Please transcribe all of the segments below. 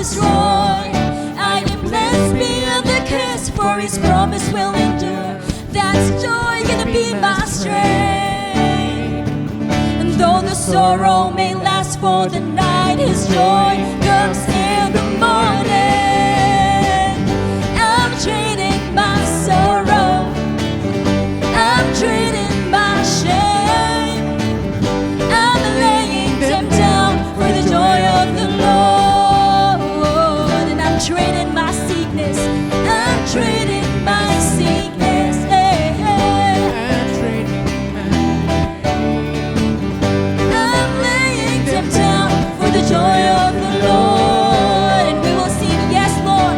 destroy. I am blessed beyond the curse, for His promise will endure. That's joy gonna be my strength. And though the sorrow may last for the night, His joy comes in the morning. I'm trading my sorrow, I'm trading my shame, I'm laying them down for the joy of the Lord. And I'm trading my sickness, I'm trading my sickness, I'm laying them down for the joy of the Lord. And we will sing, yes, Lord,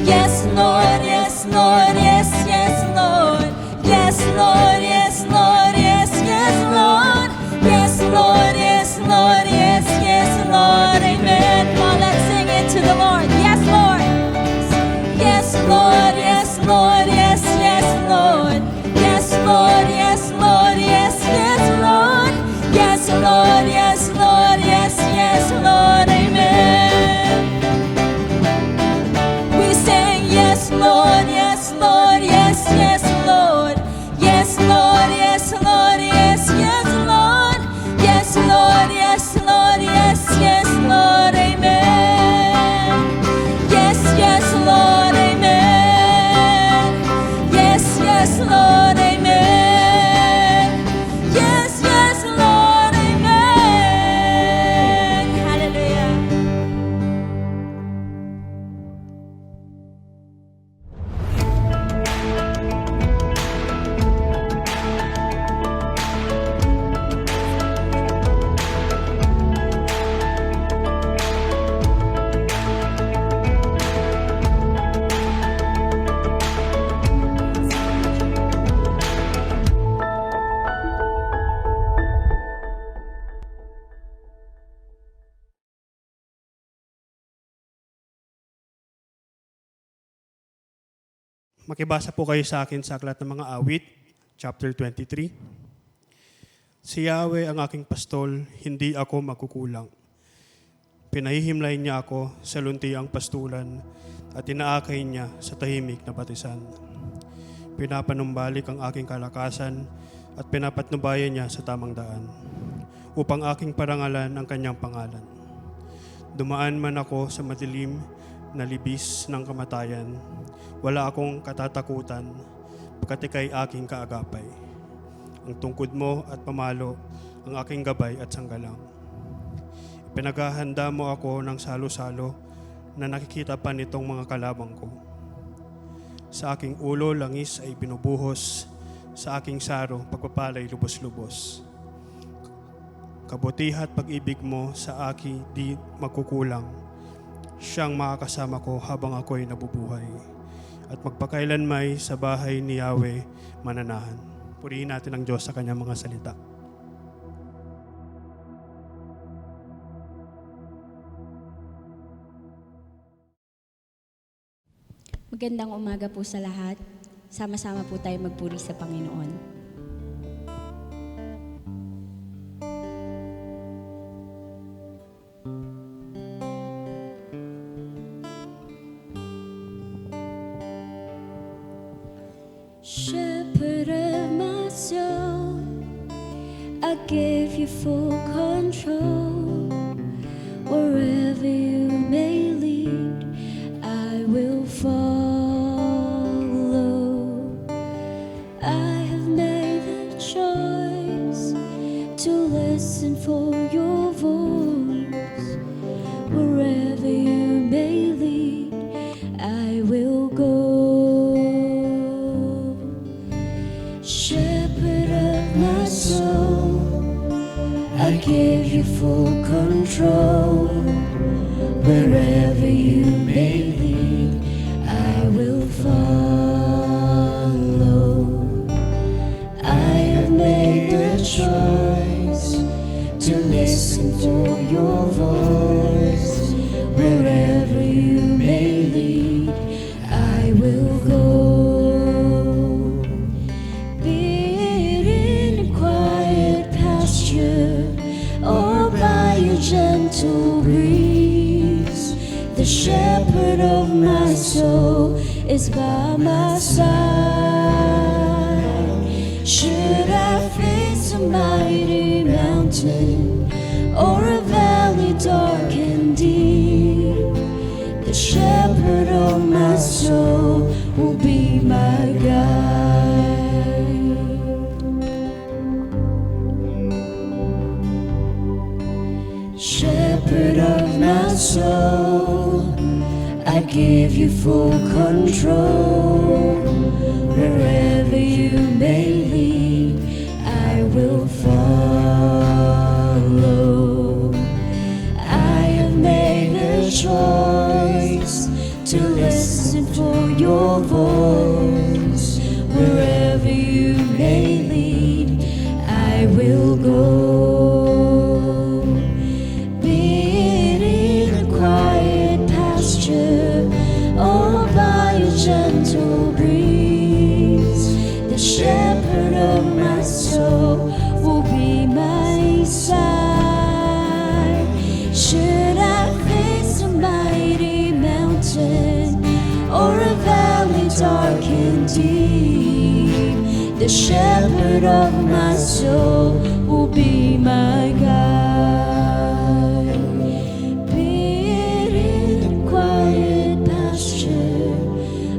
yes, Lord, yes, Lord, yes, yes, Lord, yes, Lord, yes, Lord, yes, yes, Lord, yes, Lord, yes, Lord, yes, yes, Lord, amen. Come on, let's sing it to the Lord. Yes, Lord, yes, Lord, yes, Lord, yes, yes, Lord, yes, Lord, yes, Lord, yes, yes, Lord, yes, Lord, yes, Lord, yes, yes, Lord, amen. We sing, yes, Lord, yes, Lord, yes, yes, Lord, yes, Lord, yes, Lord, yes, yes, Lord, yes, Lord, yes, Lord, yes, yes, Lord, amen. Yes, yes, Lord, amen. Yes, yes, Lord, amen. Yes, yes, Lord, amen. Hallelujah. Makibasa po kayo sa akin sa Aklat ng Mga Awit, chapter 23. Si Yahweh ang aking pastol, hindi ako magkukulang. Pinahihimlay niya ako sa luntiang pastulan at inaakay niya sa tahimik na batisan. Pinapanumbalik ang aking kalakasan at pinapatnubayan niya sa tamang daan, upang aking parangalan ang kanyang pangalan. Dumaan man ako sa madilim na libis ng kamatayan, wala akong katatakutan, pagkat ika'y aking kaagapay. Ang tungkod mo at pamalo, ang aking gabay at sanggalang. Pinaghahanda mo ako ng salo-salo na nakikita pa nitong mga kalabang ko. Sa aking ulo, langis ay binubuhos, sa aking saro, pagpapalay lubos-lubos. Kabutihan at pag-ibig mo sa akin di magkukulang. Siyang makakasama ko habang ako'y nabubuhay. At magpakailanmay sa bahay ni Yahweh mananahan. Purihin natin ang Diyos sa kanyang mga salita. Magandang umaga po sa lahat. Sama-sama po tayo magpuri sa Panginoon. Shepherd of my soul, I give you full control. Wherever you may lead, I will follow. I have made the choice to listen for your voice. Wherever you may lead, I will go. Shepherd of my soul, I give you full control. Wherever you may lead, I will follow. I have made the choice to listen for your voice. Wherever you may lead, I will go. Gentle breeze, soul is by my side. Should I face a mighty mountain or a valley dark and deep, the shepherd of my soul will be my guide. Shepherd of my soul, I give you full control. Wherever you may lead, I will follow. I have made a choice to listen for your voice. Wherever you may lead, I will go. Or by a gentle breeze, the shepherd of my soul will be my side. Should I face a mighty mountain or a valley dark and deep, the shepherd of my soul will be my guide.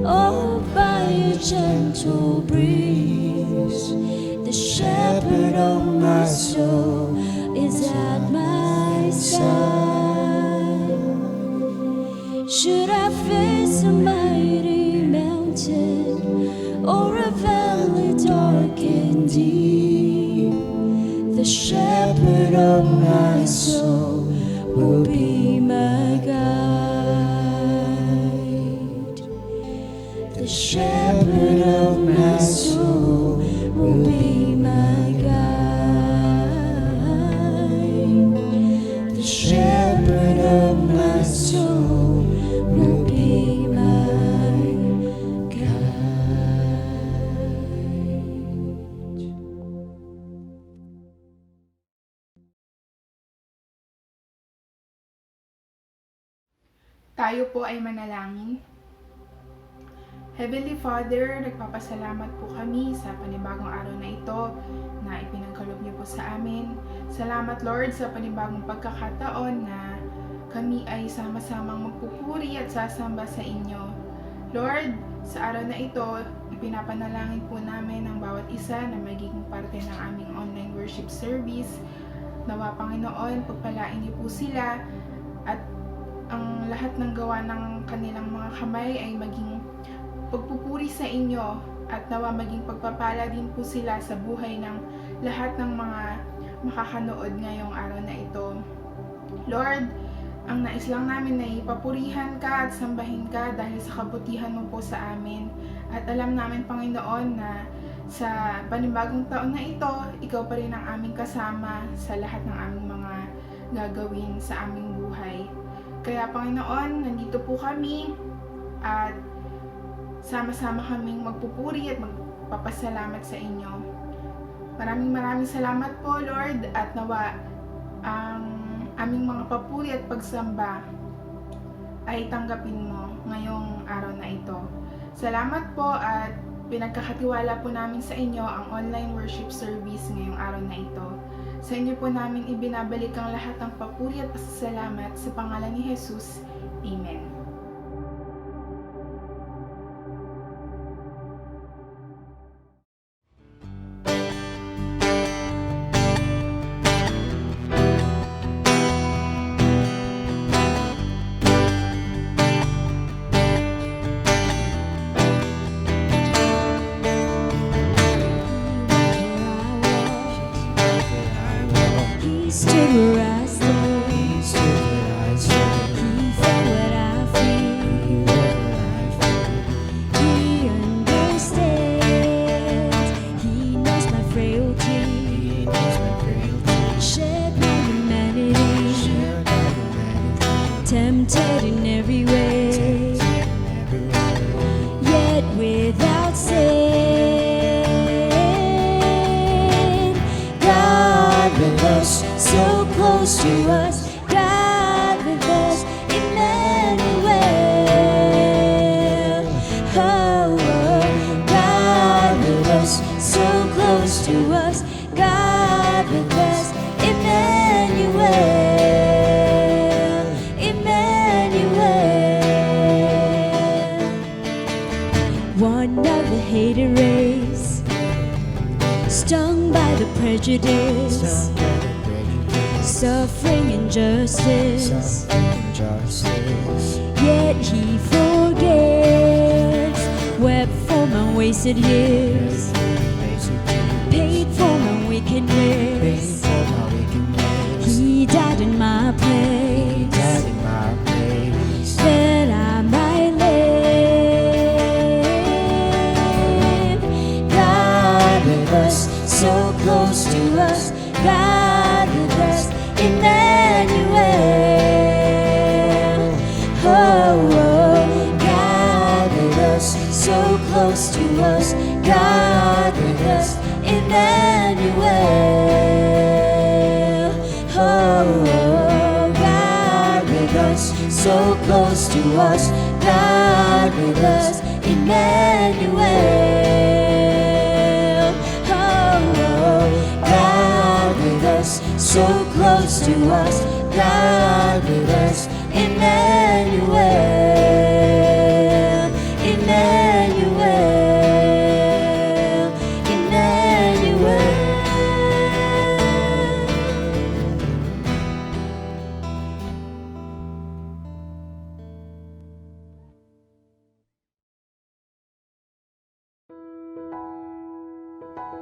Or by a gentle breeze, the shepherd of my soul is at my side. Should I face a mighty mountain or a valley dark and deep, the shepherd of my soul will be my guide. The shepherd of my soul will be my guide. The shepherd of my soul will be my guide. Tayo po ay manalangin. Heavenly Father, nagpapasalamat po kami sa panibagong araw na ito na ipinagkaloob niyo po sa amin. Salamat Lord sa panibagong pagkakataon na kami ay sama-samang magpupuri at sasamba sa inyo. Lord, sa araw na ito, ipinapanalangin po namin ang bawat isa na magiging parte ng aming online worship service. Nawa Panginoon, pagpalain niyo po sila at ang lahat ng gawa ng kanilang mga kamay ay maging pagpupuri sa inyo at nawa maging pagpapala din po sila sa buhay ng lahat ng mga makakanood ngayong araw na ito. Lord, ang nais lang namin na ipapurihan ka at sambahin ka dahil sa kabutihan mo po sa amin. At alam namin, Panginoon, na sa panibagong taon na ito, ikaw pa rin ang aming kasama sa lahat ng aming mga gagawin sa aming buhay. Kaya Panginoon, nandito po kami at sama-sama kaming magpupuri at magpapasalamat sa inyo. Maraming salamat po Lord at nawa ang aming mga papuri at pagsamba ay tanggapin mo ngayong araw na ito. Salamat po at pinagkakatiwala po namin sa inyo ang online worship service ngayong araw na ito. Sa inyo po namin ibinabalik ang lahat ng papuri at pasasalamat sa pangalan ni Jesus. Amen. Tempted in every way, yet without sin. God with us, so close to us. God with us, Emmanuel. to us, God with us, Emmanuel, Emmanuel. One of the hated race, stung by the prejudice, suffering injustice, yet he forgets, wept for my wasted years, paid for my wickedness. He died in my place, that I might live. God with us, so close to us, God with us, Emmanuel. Oh, God with us, so close to us, God with us, Emmanuel. Oh, God with us, so close to us, God with us, Emmanuel. Oh, God with us, so close to us, God with us, Emmanuel, Emmanuel, Emmanuel.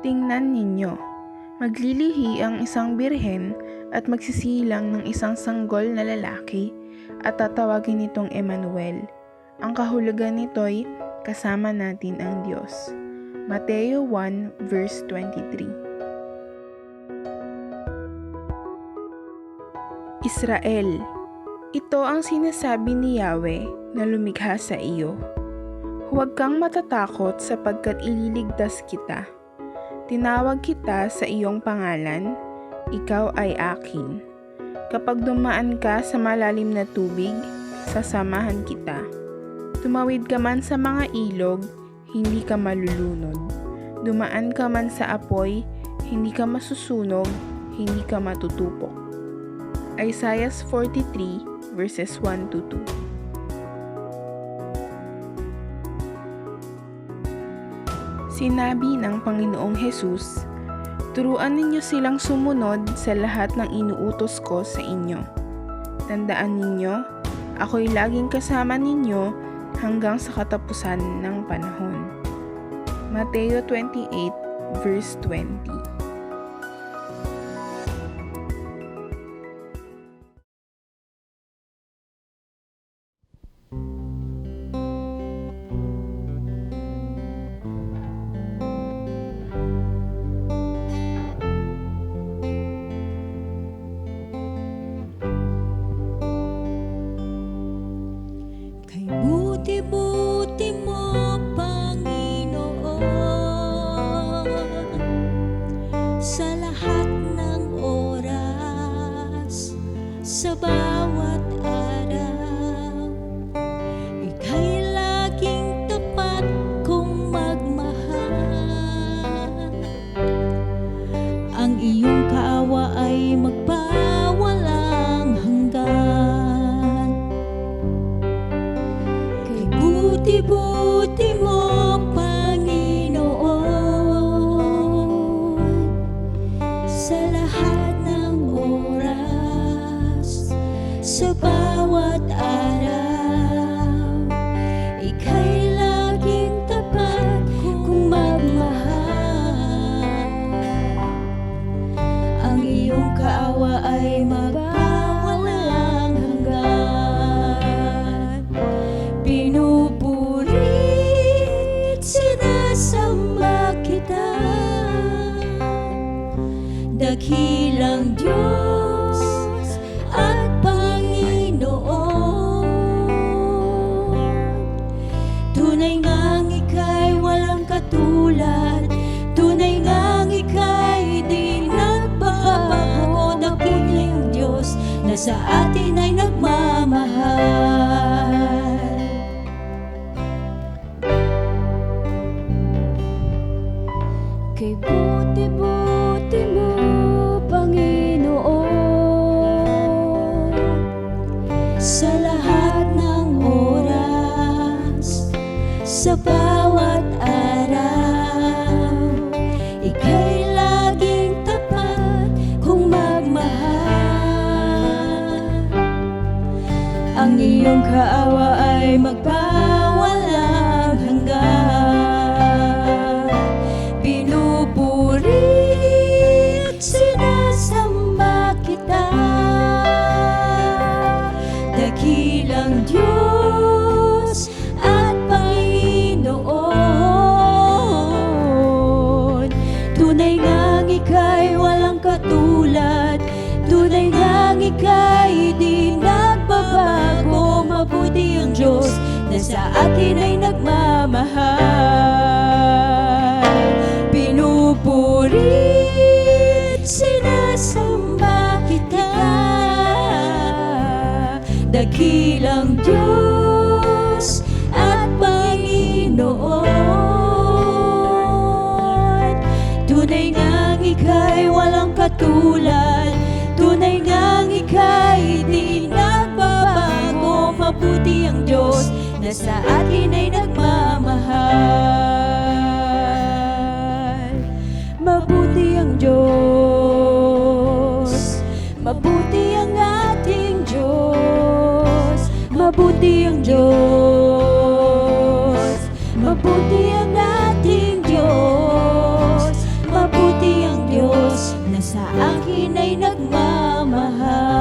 Tingnan ninyo, maglilihi ang isang birhen at magsisilang ng isang sanggol na lalaki at tatawagin itong Emmanuel. Ang kahulugan nito'y kasama natin ang Diyos. Mateo 1 verse 23. Israel, ito ang sinasabi ni Yahweh na lumikha sa iyo. Huwag kang matatakot sapagkat ililigtas kita. Tinawag kita sa iyong pangalan, ikaw ay akin. Kapag dumaan ka sa malalim na tubig, sasamahan kita. Tumawid ka man sa mga ilog, hindi ka malulunod. Dumaan ka man sa apoy, hindi ka masusunog, hindi ka matutupok. Isaiah 43 verses 1-2. Sinabi ng Panginoong Hesus, turuan ninyo silang sumunod sa lahat ng inuutos ko sa inyo. Tandaan ninyo, ako'y laging kasama ninyo hanggang sa katapusan ng panahon. Mateo 28 verse 20. Kay buti-buti mo, Panginoon, sa lahat ng oras, sa bawat araw. Ika'y laging tapat kong magmahal. Ang iyong kaawa ay magpawalang hanggan. Kay buti-buti mo, Panginoon, sa lahat ng oras, sa bawat araw. Ika'y laging tapat kong magmahal. Ang iyong kaawa ay magpawalang hanggan. Pinupurit, sinasamba kita, dakilang Diyos at Panginoon. Tunay ngang ika'y walang katulad, tunay ngang ika'y di nagbabago. Dakilang Diyos na sa atin ay nagmamahal. Kay buti-buti mo, Panginoon, sa lahat ng oras, sa bawat araw, ika'y laging tapat kung magmahal. Ang iyong kaawa ay magpawalang hanggan. Pinupurit, sinasamba kita, dakilang Diyos at Panginoon. Tunay ngang ika'y walang katulad, tunay ngang ika'y di nagbabago. Mabuti ang Diyos na sa atin ay nagmamahal. Pinupurit, sinasamba kita, dakilang Diyos at Panginoon. Tunay ngang ika'y walang katulad, tunay ngang ika'y di nagbabago. Mabuti ang Diyos na sa atin ay nagmamahal. Mabuti ang Diyos, mabuti ang ating Diyos, mabuti ang Diyos, mabuti ang ating Diyos, mabuti ang Diyos na sa akin ay nagmamahal.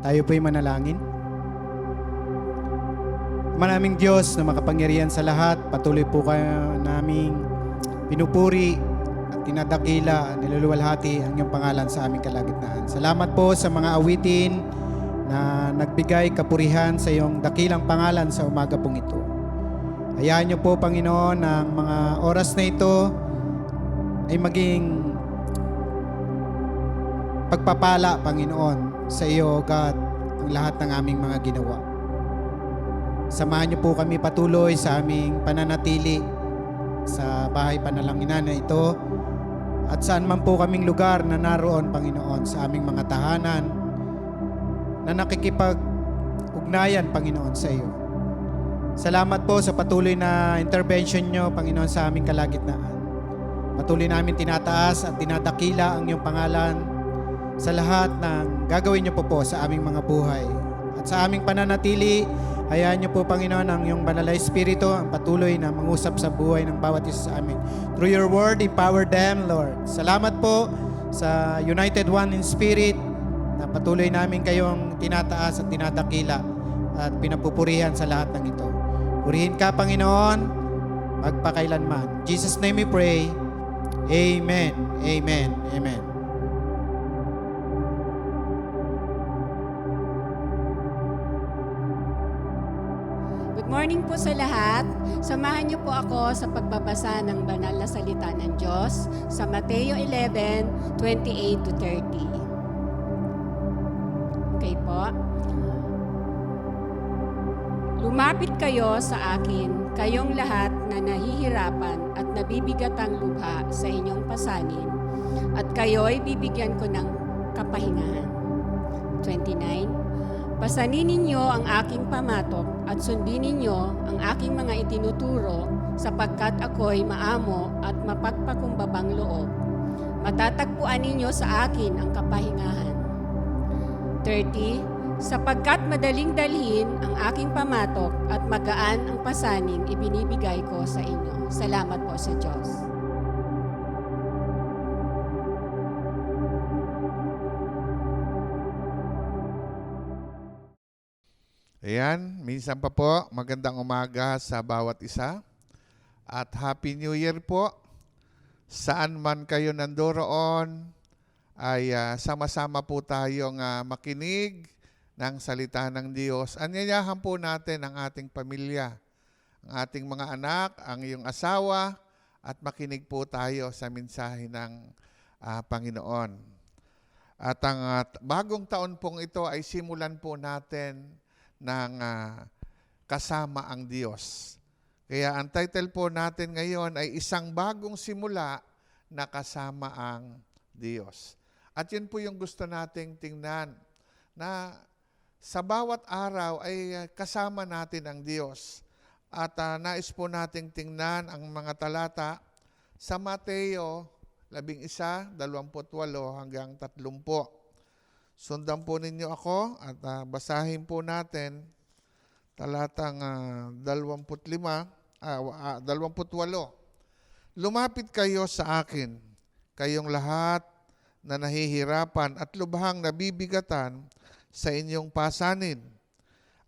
Tayo po'y manalangin. Manaming Diyos na makapangyarihan sa lahat, patuloy po kayo naming pinupuri at tinadakila, niluluwalhati ang iyong pangalan sa aming kalagitnaan. Salamat po sa mga awitin na nagbigay kapurihan sa iyong dakilang pangalan sa umaga pong ito. Hayaan niyo po, Panginoon, ang mga oras na ito ay maging pagpapala, Panginoon, sa iyo, God, ang lahat ng aming mga ginawa. Samahan niyo po kami patuloy sa aming pananatili sa bahay panalanginan na ito at saan man po kaming lugar na naroon, Panginoon, sa aming mga tahanan na nakikipag-ugnayan, Panginoon, sa iyo. Salamat po sa patuloy na intervention niyo, Panginoon, sa aming kalagitnaan. Patuloy namin tinataas at dinadakila ang iyong pangalan sa lahat ng gagawin niyo po sa aming mga buhay. At sa aming pananatili, hayaan niyo po, Panginoon, ang iyong banal na Espiritu ang patuloy na mangusap sa buhay ng bawat isa sa amin. Through your word, empower them, Lord. Salamat po sa United One in Spirit na patuloy namin kayong tinataas at tinadakila at pinapupurihan sa lahat ng ito. Purihin ka, Panginoon, magpakailanman. In Jesus' name we pray. Amen. Amen. Amen. Good morning po sa lahat. Samahan niyo po ako sa pagbabasa ng banal na salita ng Diyos sa Mateo 11:28 to 30. Okay po. Lumapit kayo sa akin, kayong lahat na nahihirapan at nabibigatang lubha sa inyong pasanin, at kayo'y bibigyan ko ng kapahingahan. 29. Pasanin ninyo ang aking pamatok at sundin ninyo ang aking mga itinuturo, sapagkat ako'y maamo at mapagpakumbabang loob. Matatagpuan ninyo sa akin ang kapahingahan. 30. Sapagkat madaling dalhin ang aking pamatok at magaan ang pasaning ibinibigay ko sa inyo. Salamat po sa Diyos. Ayan, minsan pa po, magandang umaga sa bawat isa. At Happy New Year po. Saan man kayo nandoroon, ay sama-sama po tayong makinig ng salita ng Diyos. Anyayahan po natin ang ating pamilya, ang ating mga anak, ang iyong asawa, at makinig po tayo sa mensahe ng Panginoon. At ang bagong taon pong ito ay simulan po natin ng kasama ang Diyos. Kaya ang title po natin ngayon ay isang bagong simula na kasama ang Diyos. At yun po yung gusto nating tingnan, na sa bawat araw ay kasama natin ang Diyos. At nais po nating tingnan ang mga talata sa Mateo 11:28 hanggang 30. Sundan po ninyo ako at basahin po natin talatang 28. Lumapit kayo sa akin, kayong lahat na nahihirapan at lubhang nabibigatan sa inyong pasanin,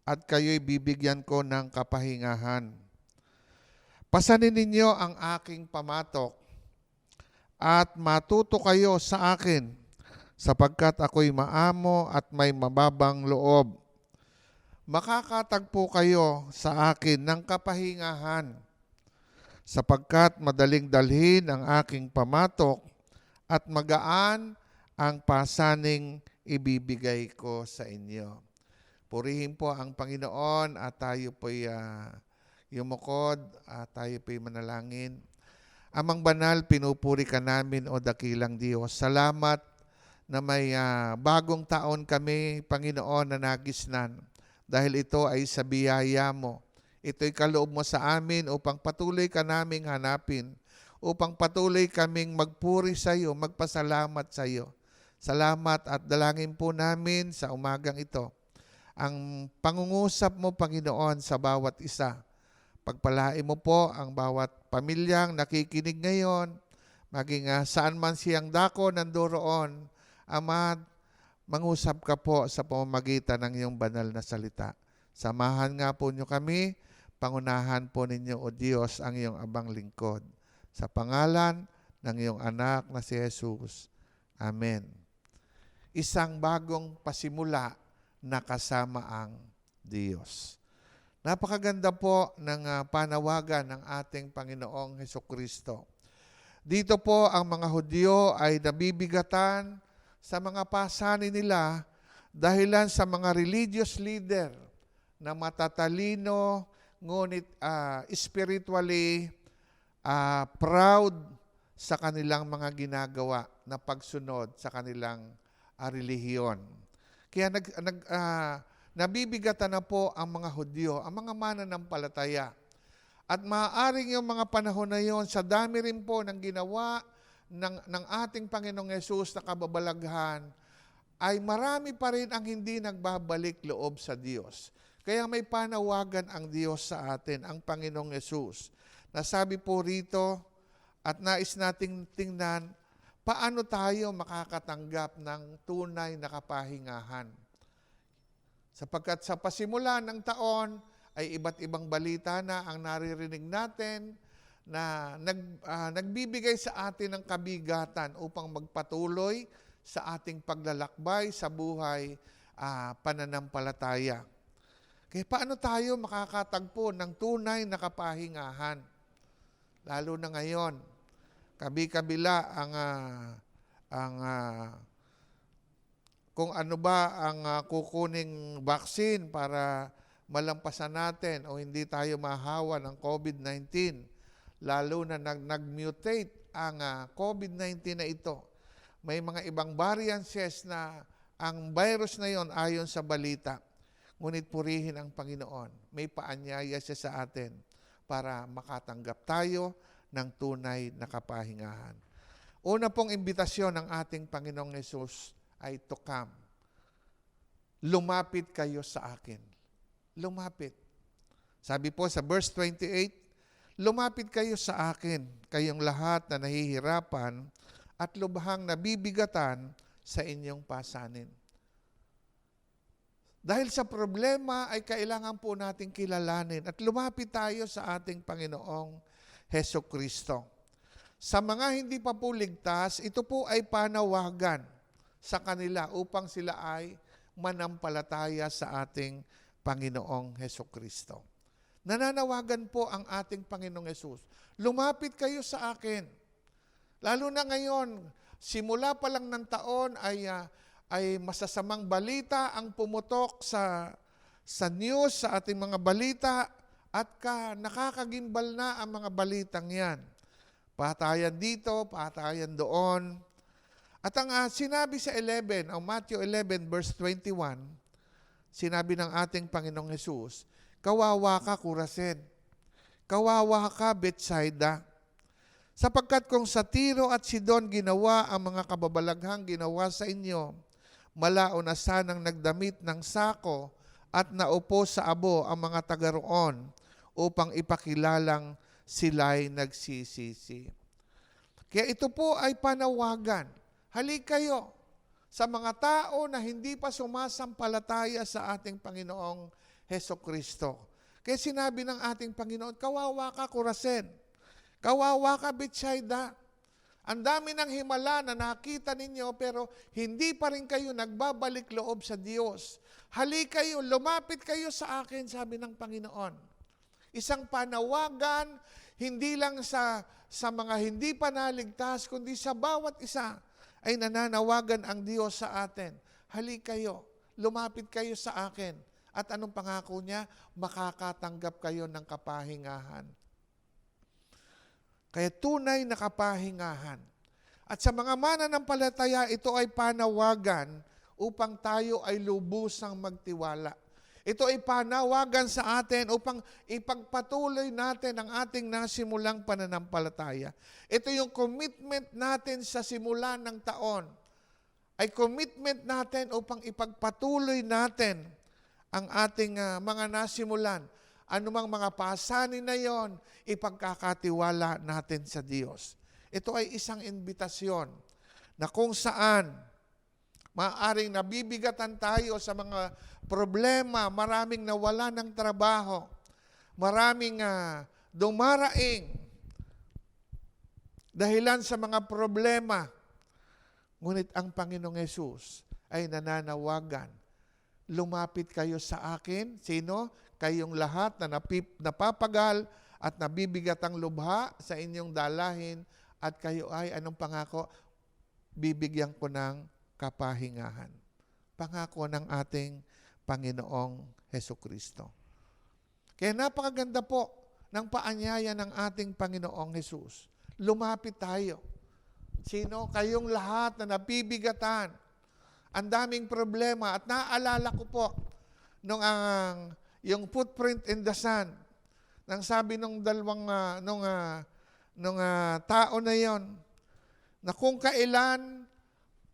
at kayo'y bibigyan ko ng kapahingahan. Pasanin ninyo ang aking pamatok at matuto kayo sa akin, sapagkat ako'y maamo at may mababang loob. Makakatagpo kayo sa akin ng kapahingahan, sapagkat madaling dalhin ang aking pamatok at magaan ang pasaning ibibigay ko sa inyo. Purihin po ang Panginoon at tayo po'y yumukod at tayo po'y manalangin. Amang banal, pinupuri ka namin o dakilang Diyos. Salamat na may bagong taon kami, Panginoon, na nagisnan. Dahil ito ay sa biyaya mo. Ito'y kaloob mo sa amin upang patuloy ka naming hanapin, upang patuloy kaming magpuri sa iyo, magpasalamat sa iyo. Salamat at dalangin po namin sa umagang ito ang pangungusap mo, Panginoon, sa bawat isa. Pagpalain mo po ang bawat pamilyang nakikinig ngayon, maging saan man siyang dako nandoroon. Ama, mangusap ka po sa pamamagitan ng iyong banal na salita. Samahan nga po niyo kami, pangunahan po ninyo, O Diyos, ang iyong abang lingkod. Sa pangalan ng iyong anak na si Jesus. Amen. Isang bagong pasimula na kasama ang Diyos. Napakaganda po ng panawagan ng ating Panginoong Hesukristo. Dito po ang mga Hudyo ay nabibigatan sa mga pasanin nila dahilan sa mga religious leader na matatalino ngunit spiritually proud sa kanilang mga ginagawa na pagsunod sa kanilang relihiyon. Kaya nabibigatan na po ang mga Hudyo, ang mga mananampalataya. At maaaring yung mga panahon na yon, sa dami rin po ng ginawa ng ating Panginoong Yesus na kababalaghan, ay marami pa rin ang hindi nagbabalik loob sa Diyos. Kaya may panawagan ang Diyos sa atin, ang Panginoong Yesus. Nasabi po rito at nais nating tingnan, paano tayo makakatanggap ng tunay na kapahingahan? Sapagkat sa pasimula ng taon ay iba't ibang balita na ang naririnig natin na nagbibigay sa atin ng kabigatan upang magpatuloy sa ating paglalakbay sa buhay pananampalataya. Kaya paano tayo makakatagpo ng tunay na kapahingahan? Lalo na ngayon, kabi-kabila kung ano ba ang kukuning vaccine para malampasan natin o hindi tayo mahawa ng COVID-19. Lalo na nag-mutate ang COVID-19 na ito. May mga ibang variances na ang virus na yon ayon sa balita. Ngunit purihin ang Panginoon. May paanyaya siya sa atin para makatanggap tayo ng tunay na kapahingahan. Una pong imbitasyon ng ating Panginoong Yesus ay to come. Lumapit kayo sa akin. Lumapit. Sabi po sa verse 28, lumapit kayo sa akin, kayong lahat na nahihirapan at lubhang nabibigatan sa inyong pasanin. Dahil sa problema ay kailangan po nating kilalanin at lumapit tayo sa ating Panginoong Hesukristo. Sa mga hindi pa po ligtas, ito po ay panawagan sa kanila upang sila ay manampalataya sa ating Panginoong Hesukristo. Nananawagan po ang ating Panginoong Hesus. Lumapit kayo sa akin. Lalo na ngayon, simula pa lang ng taon ay masasamang balita ang pumutok sa news, sa ating mga balita, at nakakagimbal na ang mga balitang yan. Patayan dito, patayan doon. At ang sinabi sa 11, ang Matthew 11 verse 21, sinabi ng ating Panginoong Hesus, kawawa ka, Kurasin. Kawawa ka, Betsaida. Sapagkat kung sa Tiro at Sidon ginawa ang mga kababalaghang ginawa sa inyo, malao na sanang nagdamit ng sako at naupo sa abo ang mga taga roon upang ipakilalang sila'y nagsisisi. Kaya ito po ay panawagan. Halik kayo sa mga tao na hindi pa sumasampalataya sa ating Panginoong Hesukristo. Kaya sinabi ng ating Panginoon, kawawa ka, Kurasin. Kawawa ka, Betsaida. Ang dami ng himala na nakita ninyo pero hindi pa rin kayo nagbabalik loob sa Diyos. Halik kayo, lumapit kayo sa akin, sabi ng Panginoon. Isang panawagan, hindi lang sa mga hindi pa naligtas, kundi sa bawat isa ay nananawagan ang Diyos sa atin. Halik kayo, lumapit kayo sa akin. At anong pangako niya? Makakatanggap kayo ng kapahingahan. Kaya tunay na kapahingahan. At sa mga mananampalataya, ito ay panawagan upang tayo ay lubusang magtiwala. Ito ay panawagan sa atin upang ipagpatuloy natin ang ating nasimulang pananampalataya. Ito yung commitment natin sa simula ng taon. Ay commitment natin upang ipagpatuloy natin ang ating mga nasimulan. Anumang mga pasanin na yon, ipagkakatiwala natin sa Diyos. Ito ay isang imbitasyon na kung saan maaaring nabibigatan tayo sa mga problema, maraming nawala ng trabaho, maraming dumaraing dahilan sa mga problema. Ngunit ang Panginoong Hesus ay nananawagan, lumapit kayo sa akin. Sino? Kayong lahat na napapagal at nabibigatang lubha sa inyong dalahin at kayo ay, anong pangako? Bibigyan ko ng kapahingahan. Pangako ng ating Panginoong Hesukristo. Kaya napakaganda po ng paanyaya ng ating Panginoong Hesus. Lumapit tayo. Sino? Kayong lahat na nabibigatan. Ang daming problema. At naaalala ko po nung yung footprint in the sand. Nang sabi nung tao na yon, na kung kailan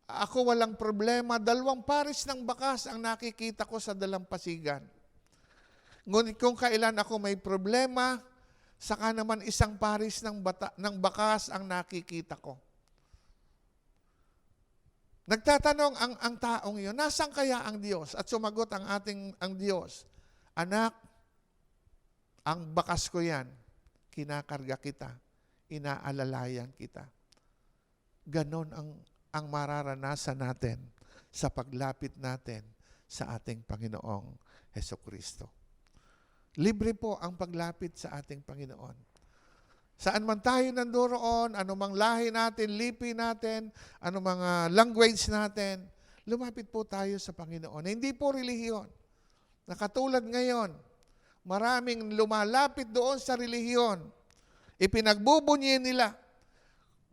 ako walang problema, 2 pares ng bakas ang nakikita ko sa dalampasigan. Ngunit kung kailan ako may problema, saka naman 1 pares ng bakas ang nakikita ko. Nagtatanong ang taong iyon, nasaan kaya ang Diyos? At sumagot ang Diyos, anak, ang bakas ko yan, kinakarga kita, inaalalayan kita. Ganon ang mararanasan natin sa paglapit natin sa ating Panginoong Hesukristo. Libre po ang paglapit sa ating Panginoon. Saan man tayo nandoroon, anumang lahi natin, lipi natin, anumang language natin, lumapit po tayo sa Panginoon. Hindi po relihiyon. Nakatulad ngayon, maraming lumalapit doon sa relihiyon. Ipinagbubunyi nila.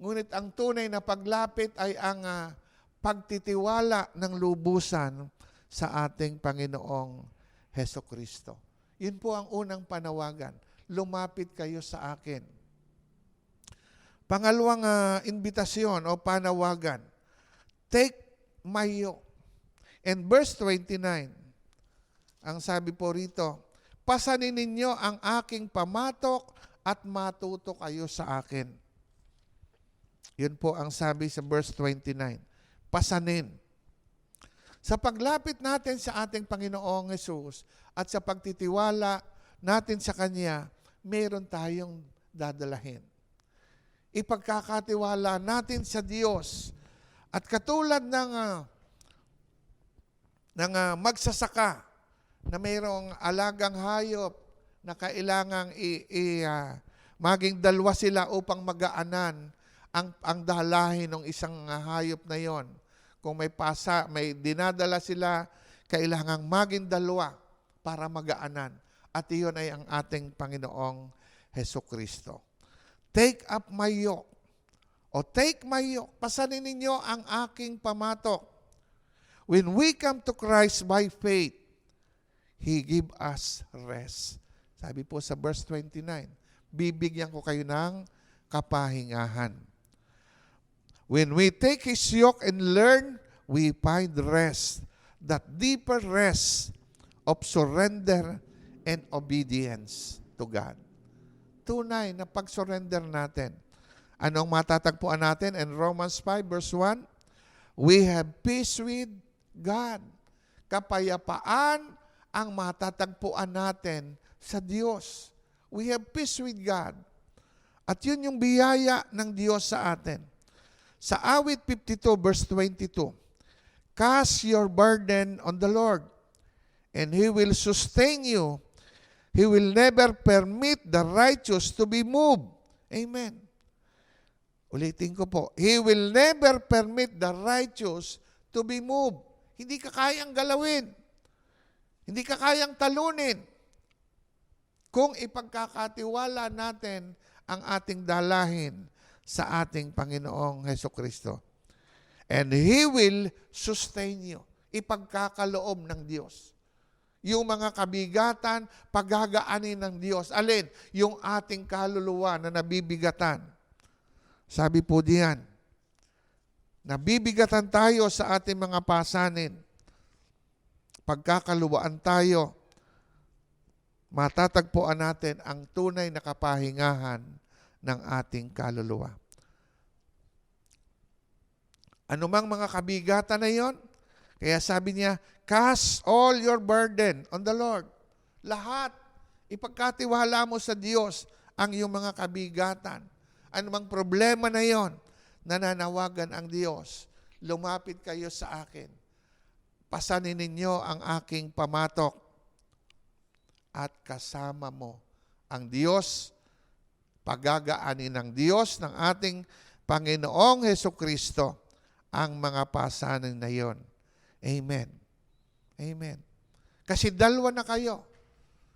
Ngunit ang tunay na paglapit ay ang pagtitiwala ng lubusan sa ating Panginoong Hesukristo. Yun po ang unang panawagan. Lumapit kayo sa akin. Pangalawang invitasyon o panawagan, take my yoke. And verse 29, ang sabi po rito, pasanin ninyo ang aking pamatok at matuto kayo sa akin. Yun po ang sabi sa verse 29. Pasanin. Sa paglapit natin sa ating Panginoong Hesus at sa pagtitiwala natin sa Kanya, meron tayong dadalahin. Ipagkakatiwala natin sa Diyos. At katulad ng magsasaka na mayroong alagang hayop, na kailangang maging dalawa sila upang magaanan ang dalahin ng isang hayop na yon. Kung may dinadala sila, kailangang maging dalawa para magaanan. At iyon ay ang ating Panginoong Hesukristo. Take up my yoke. O take my yoke. Pasanin ninyo ang aking pamatok. When we come to Christ by faith, He give us rest. Sabi po sa verse 29, bibigyan ko kayo ng kapahingahan. When we take His yoke and learn, we find rest, that deeper rest of surrender and obedience to God. Tunay na pag-surrender natin. Anong matatagpuan natin in Romans 5 verse 1? We have peace with God. Kapayapaan ang matatagpuan natin sa Diyos. We have peace with God. At yun yung biyaya ng Diyos sa atin. Sa awit 52 verse 22, cast your burden on the Lord, and He will sustain you. He will never permit the righteous to be moved. Amen. Ulitin ko po. He will never permit the righteous to be moved. Hindi ka kayang galawin. Hindi ka kayang talunin. Kung ipagkakatiwala natin ang ating dalahin sa ating Panginoong Hesukristo. And He will sustain you. Ipagkakaloob ng Diyos. Yung mga kabigatan, paggagaanin ng Diyos. Alin? Yung ating kaluluwa na nabibigatan. Sabi po diyan, nabibigatan tayo sa ating mga pasanin. Pagkakaluwaan tayo, matatagpuan natin ang tunay na kapahingahan ng ating kaluluwa. Anumang mga kabigatan na yon, kaya sabi niya, cast all your burden on the Lord. Lahat, ipagkatiwala mo sa Diyos ang iyong mga kabigatan. Anumang problema na yon, nananawagan ang Diyos. Lumapit kayo sa akin. Pasanin ninyo ang aking pamatok. At kasama mo ang Diyos, pagagaanin ng Diyos ng ating Panginoong Hesukristo ang mga pasanin na yon. Amen. Amen. Kasi dalawa na kayo.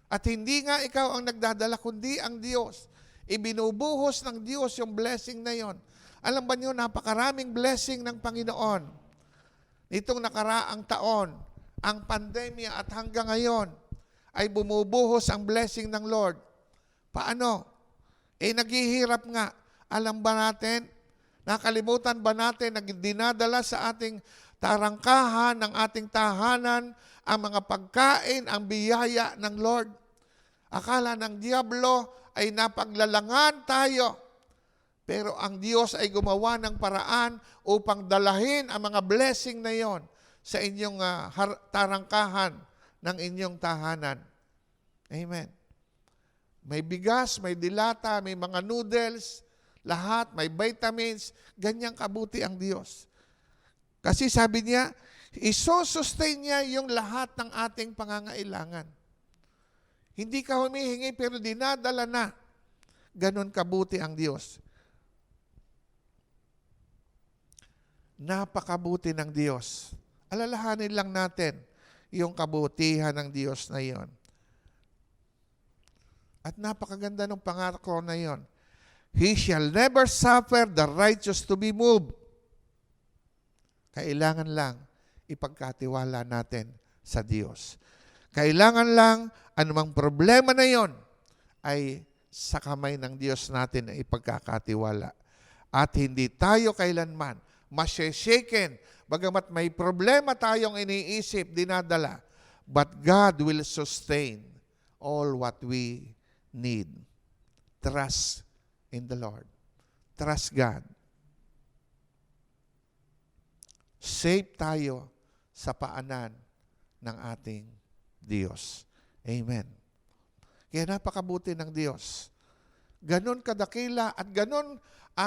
At hindi nga ikaw ang nagdadala, kundi ang Diyos. Ibinubuhos ng Diyos yung blessing na yon. Alam ba niyo, napakaraming blessing ng Panginoon. Nitong nakaraang taon, ang pandemya at hanggang ngayon, ay bumubuhos ang blessing ng Lord. Paano? Naghihirap nga. Alam ba natin? Nakalimutan ba natin na dinadala sa ating tarangkahan ng ating tahanan ang mga pagkain, ang biyaya ng Lord? Akala ng diablo ay napaglalangan tayo. Pero ang Diyos ay gumawa ng paraan upang dalahin ang mga blessing na yon sa inyong tarangkahan ng inyong tahanan. Amen. May bigas, may dilata, may mga noodles, lahat, may vitamins, ganyang kabuti ang Diyos. Kasi sabi niya, isosustain niya yung lahat ng ating pangangailangan. Hindi ka humihingi pero dinadala na. Ganon kabuti ang Diyos. Napakabuti ng Diyos. Alalahanin lang natin yung kabutihan ng Diyos na yon. At napakaganda ng pangako na yon. He shall never suffer the righteous to be moved. Kailangan lang ipagkatiwala natin sa Diyos. Kailangan lang anumang problema na yon ay sa kamay ng Diyos natin na ipagkakatiwala. At hindi tayo kailanman masyeshaken, bagamat may problema tayong iniisip, dinadala, but God will sustain all what we need. Trust in the Lord. Trust God. Safe tayo sa paanan ng ating Diyos. Amen. Kaya napakabuti ng Diyos. Ganon kadakila at ganon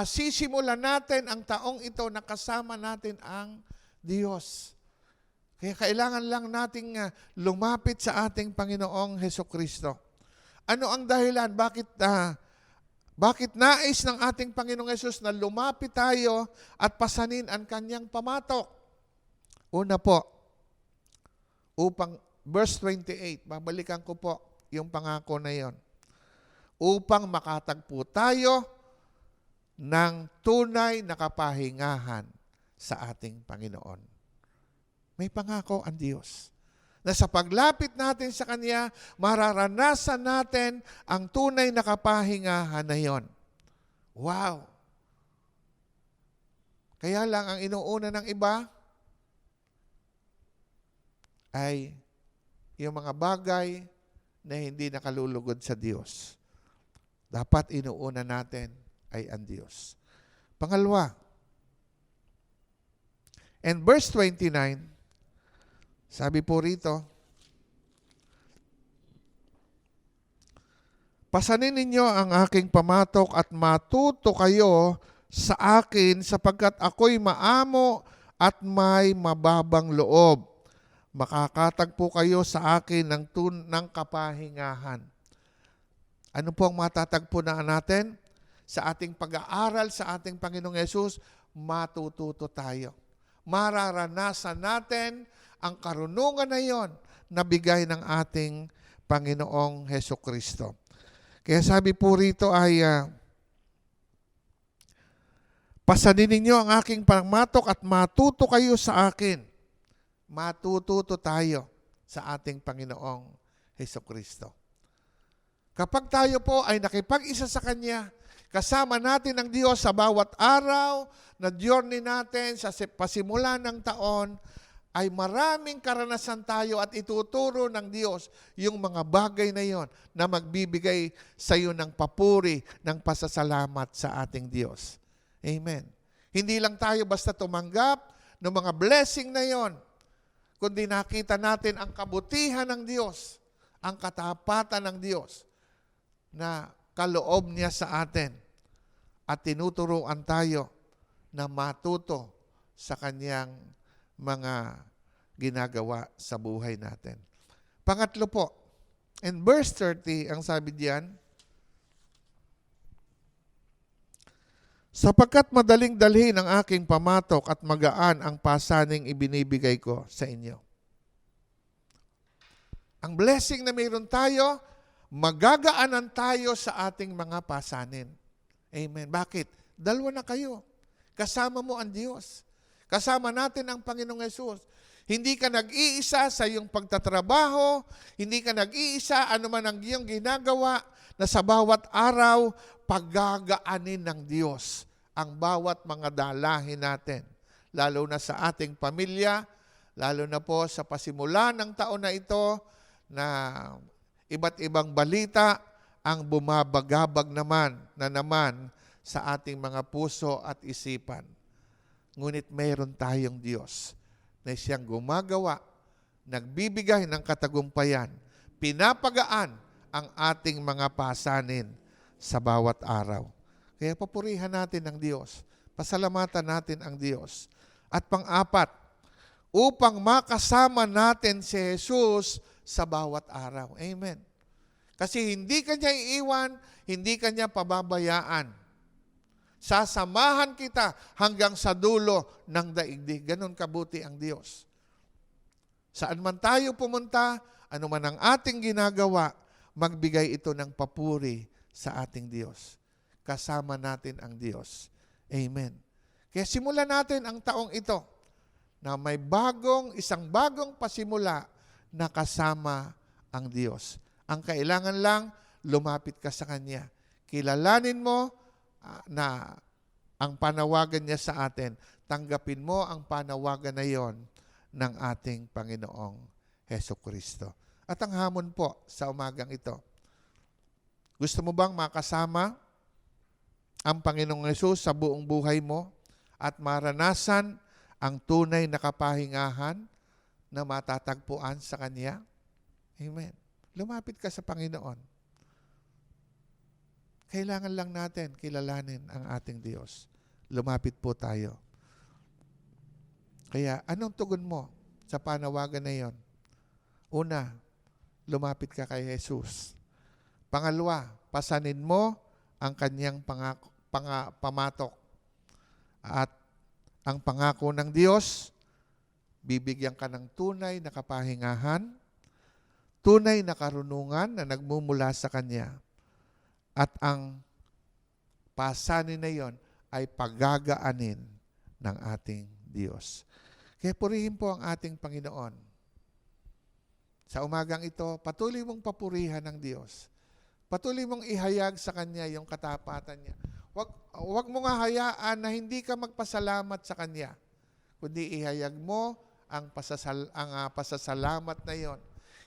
sisimulan natin ang taong ito na kasama natin ang Diyos. Kaya kailangan lang nating lumapit sa ating Panginoong Hesukristo. Ano ang dahilan? Bakit nais ng ating Panginoong Yesus na lumapit tayo at pasanin ang kanyang pamatok? Una po, verse 28, babalikan ko po yung pangako na yon. Upang makatagpo tayo ng tunay na kapahingahan sa ating Panginoon. May pangako ang Diyos na sa paglapit natin sa Kanya, mararanasan natin ang tunay na kapahingahan na yon. Wow! Kaya lang ang inuuna ng iba ay yung mga bagay na hindi nakalulugod sa Diyos. Dapat inuuna natin ay ang Diyos. Pangalawa, and verse 29, sabi po rito, pasanin ninyo ang aking pamatok at matuto kayo sa akin sapagkat ako'y maamo at may mababang loob. Makakatagpo kayo sa akin ng kapahingahan. Ano po ang matatagpo na natin? Sa ating pag-aaral sa ating Panginoong Yesus, matututo tayo. Mararanasan natin ang karunungan na yon na bigay ng ating Panginoong Hesukristo. Kaya sabi po rito ay, pasanin ninyo ang aking pamatok at matuto kayo sa akin. Matututo tayo sa ating Panginoong Hesukristo. Kapag tayo po ay nakipag-isa sa Kanya, kasama natin ang Diyos sa bawat araw na journey natin sa pasimula ng taon, ay maraming karanasan tayo at ituturo ng Diyos yung mga bagay na yon na magbibigay sa iyo ng papuri, ng pasasalamat sa ating Diyos. Amen. Hindi lang tayo basta tumanggap ng mga blessing na yon, kundi nakita natin ang kabutihan ng Diyos, ang katapatan ng Diyos na kaloob niya sa atin at tinuturuan tayo na matuto sa kanyang mga ginagawa sa buhay natin. Pangatlo po, in verse 30, ang sabi diyan, sapagkat madaling dalhin ang aking pamatok at magaan ang pasaning ibinibigay ko sa inyo. Ang blessing na mayroon tayo, magagaanan tayo sa ating mga pasanin. Amen. Bakit? Dalawa na kayo. Kasama mo ang Diyos. Kasama natin ang Panginoong Yesus. Hindi ka nag-iisa sa iyong pagtatrabaho, hindi ka nag-iisa anuman ang iyong ginagawa, na sa bawat araw, paggagaanin ng Diyos ang bawat mga dalahin natin. Lalo na sa ating pamilya, lalo na po sa pasimula ng taon na ito, na iba't ibang balita ang bumabagabag naman sa ating mga puso at isipan. Ngunit mayroon tayong Diyos na siyang gumagawa, nagbibigay ng katagumpayan, pinapagaan ang ating mga pasanin sa bawat araw. Kaya papurihan natin ang Diyos, pasalamatan natin ang Diyos. At pang-apat, upang makasama natin si Jesus sa bawat araw. Amen. Kasi hindi kanya iiwan, hindi kanya pababayaan. Sasamahan kita hanggang sa dulo ng daigdig. Ganon kabuti ang Diyos. Saan man tayo pumunta, ano man ang ating ginagawa, magbigay ito ng papuri sa ating Diyos. Kasama natin ang Diyos. Amen. Kaya simulan natin ang taong ito na may isang bagong pasimula na kasama ang Diyos. Ang kailangan lang, lumapit ka sa Kanya. Kilalanin mo na ang panawagan niya sa atin. Tanggapin mo ang panawagan na yon ng ating Panginoong Hesukristo. At ang hamon po sa umagang ito, gusto mo bang makasama ang Panginoong Hesus sa buong buhay mo at maranasan ang tunay na kapahingahan na matatagpuan sa Kanya? Amen. Lumapit ka sa Panginoon. Kailangan lang natin kilalanin ang ating Diyos. Lumapit po tayo. Kaya anong tugon mo sa panawagan na yon? Una, lumapit ka kay Jesus. Pangalawa, pasanin mo ang kanyang pamatok. At ang pangako ng Diyos, bibigyan ka ng tunay na kapahingahan, tunay na karunungan na nagmumula sa Kanya. At ang pasanin na yon ay paggagaanin ng ating Diyos. Kaya purihin po ang ating Panginoon. Sa umagang ito, patuloy mong papurihan ng Diyos. Patuloy mong ihayag sa Kanya yung katapatan niya. Huwag mo nga hayaan na hindi ka magpasalamat sa Kanya, kundi ihayag mo ang pasasalamat na yon.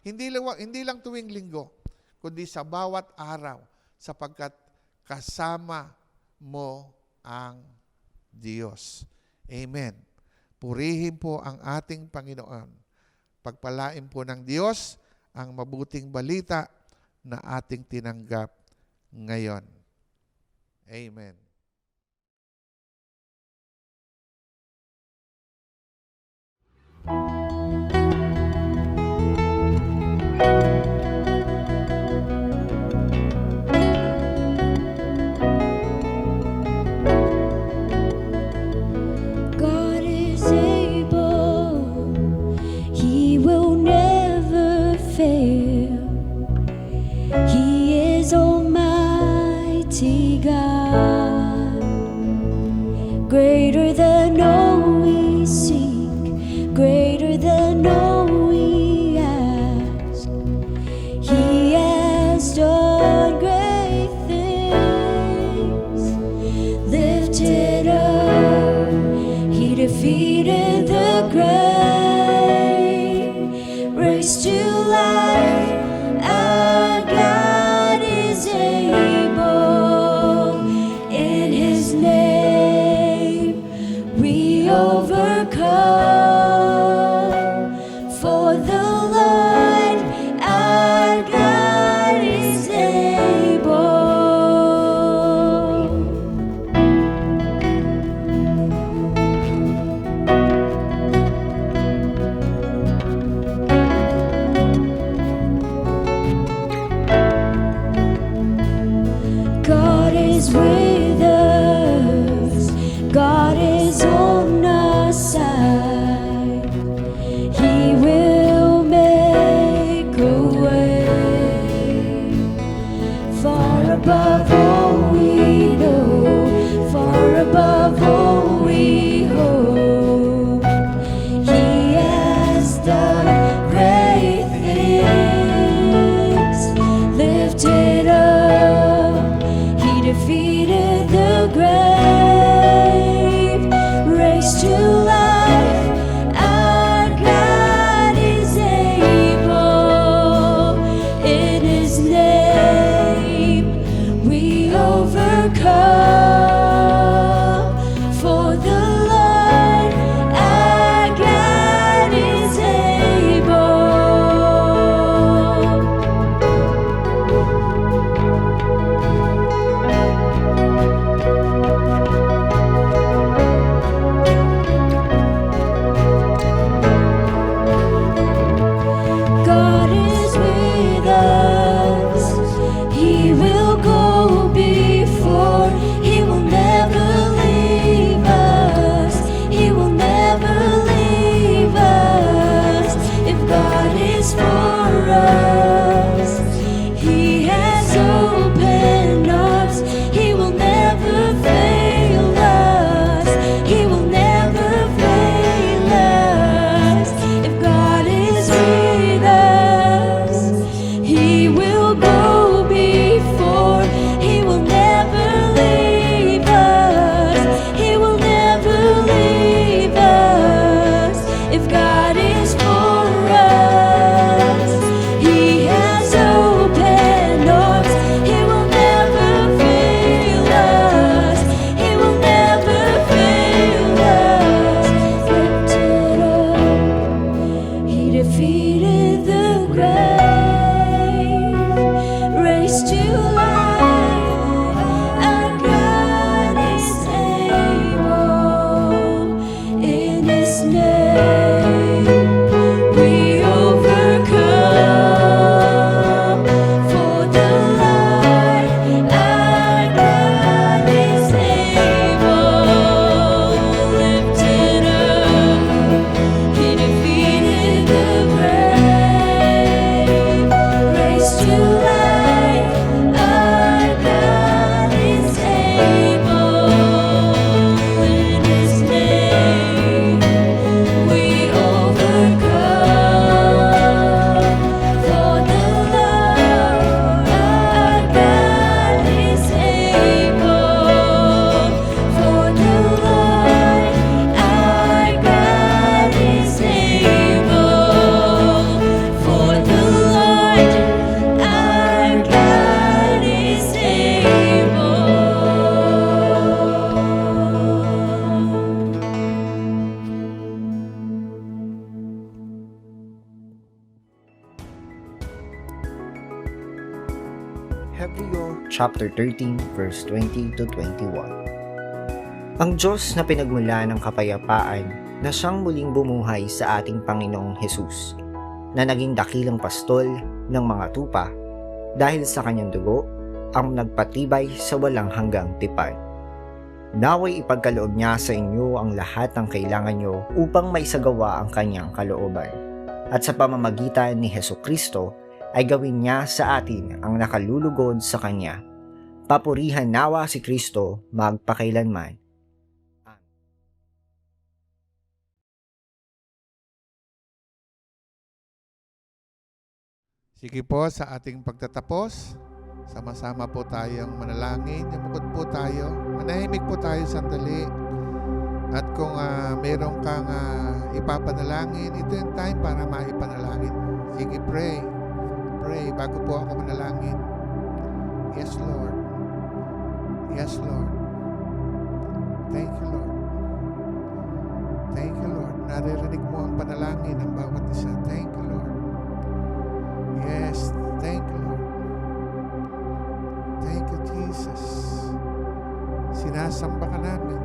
Hindi lang tuwing linggo, kundi sa bawat araw, sapagkat kasama mo ang Diyos. Amen. Purihin po ang ating Panginoon. Pagpalain po ng Diyos ang mabuting balita na ating tinanggap ngayon. Amen. God is able, He will never fail. He is Almighty God, greater than all we seek, greater than all we ask. He has done great things, lifted up, He defeated the grave, raised to life. Our God is able. In His name we overcome. For the Lord our God is able. God is with us, God is on our side. He will make a way, far above all we know, far above all we hope. He has done great things, lifted up, He defeated the grave, raised to life. Our God is able. In His name we overcome. Hebreo chapter 13 verse 20 to 21. Ang Diyos na pinagmula ng kapayapaan na siyang muling bumuhay sa ating Panginoong Hesus, na naging dakilang pastol ng mga tupa dahil sa kanyang dugo ang nagpatibay sa walang hanggang tipan. Naway ipagkaloob niya sa inyo ang lahat ng kailangan nyo upang maisagawa ang kanyang kalooban. At sa pamamagitan ni Hesukristo ay gawin niya sa atin ang nakalulugod sa kanya. Papurihan nawa si Kristo magpakailanman. Sige po, sa ating pagtatapos, sama-sama po tayong manalangin. Yumukod po tayo. Manahimik po tayo sandali. At kung meron kang ipapanalangin, ito yung time para maipanalangin mo. Sige, pray. Pray bago po ako manalangin. Yes, Lord. Yes, Lord. Thank you, Lord. Thank you, Lord. Naririnig mo ang panalangin ng bawat isa. Thank you, Lord. Yes, thank you, Lord. Thank you, Jesus. Sinasamba ka namin.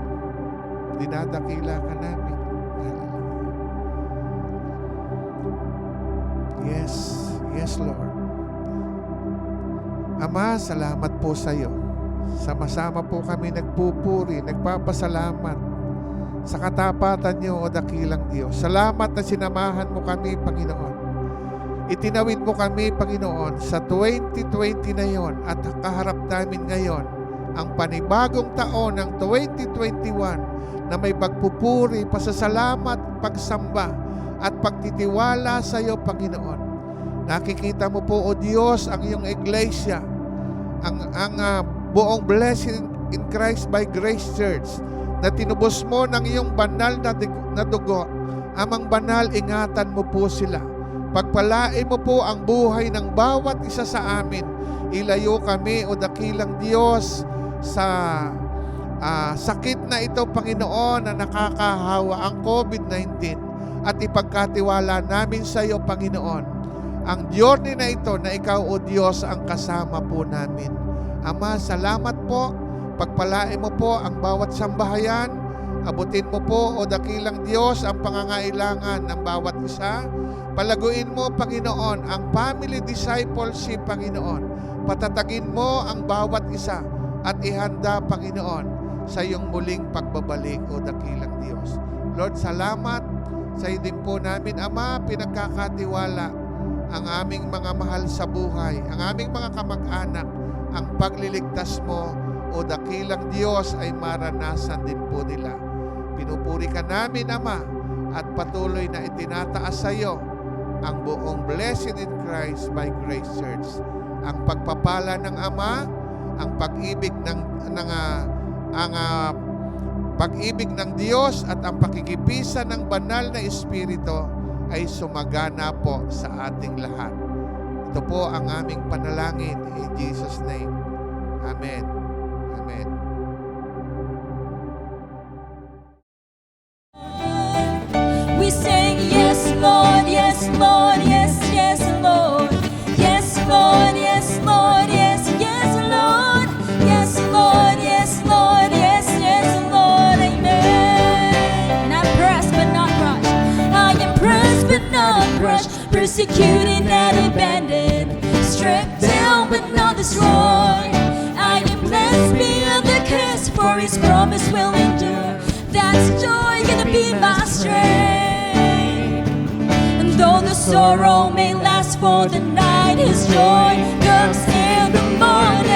Dinadakila ka namin. Hallelujah. Yes, yes, Lord. Ama, salamat po sa iyo. Sama-sama po kami nagpupuri, nagpapasalamat sa katapatan niyo, o dakilang Diyos. Salamat na sinamahan mo kami, Panginoon. Itinawid mo kami, Panginoon, sa 2020 na yon at kaharap namin ngayon ang panibagong taon ng 2021 na may pagpupuri, pasasalamat, pagsamba at pagtitiwala sa iyo, Panginoon. Nakikita mo po, O Diyos, ang iyong iglesia, ang buong Blessed in Christ by Grace Church na tinubos mo ng iyong banal na dugo. Amang banal, ingatan mo po sila. Pagpalain mo po ang buhay ng bawat isa sa amin. Ilayo kami, O dakilang Diyos, sa sakit na ito, Panginoon, na nakakahawa, ang COVID-19, at ipagkatiwala namin sa iyo, Panginoon, ang journey na ito na ikaw, O Diyos, ang kasama po namin. Ama, salamat po. Pagpalain mo po ang bawat sambahayan. Abutin mo po, O dakilang Diyos, ang pangangailangan ng bawat isa. Palaguin mo, Panginoon, ang family discipleship, Panginoon. Patatagin mo ang bawat isa at ihanda, Panginoon, sa iyong muling pagbabalik, O dakilang Diyos. Lord, salamat sa iyo din po namin, Ama, pinagkakatiwala ang aming mga mahal sa buhay, ang aming mga kamag-anak, ang pagliligtas mo, O dakilang Diyos, ay maranasan din po nila. Pinupuri ka namin, Ama, at patuloy na itinataas sa iyo ang buong Blessed in Christ by Grace Church. Ang pagpapala ng Ama, ang pag-ibig pag-ibig ng Diyos at ang pakikipisa ng banal na Espiritu ay sumagana po sa ating lahat. Ito po ang aming panalangin in Jesus' name. Amen. Amen. We sing, yes, Lord, yes, Lord, yes, yes, Lord. Yes, Lord, yes, Lord, yes, yes, Lord. Yes, Lord, yes, Lord, yes, yes, Lord. Amen. I'm pressed but not crushed. I am pressed but not crushed. Persecuted and abandoned. Stripped down but not destroyed. I am blessed beyond the curse, for His promise will endure. That's joy gonna be my strength. And though the sorrow may last for the night, His joy comes in the morning.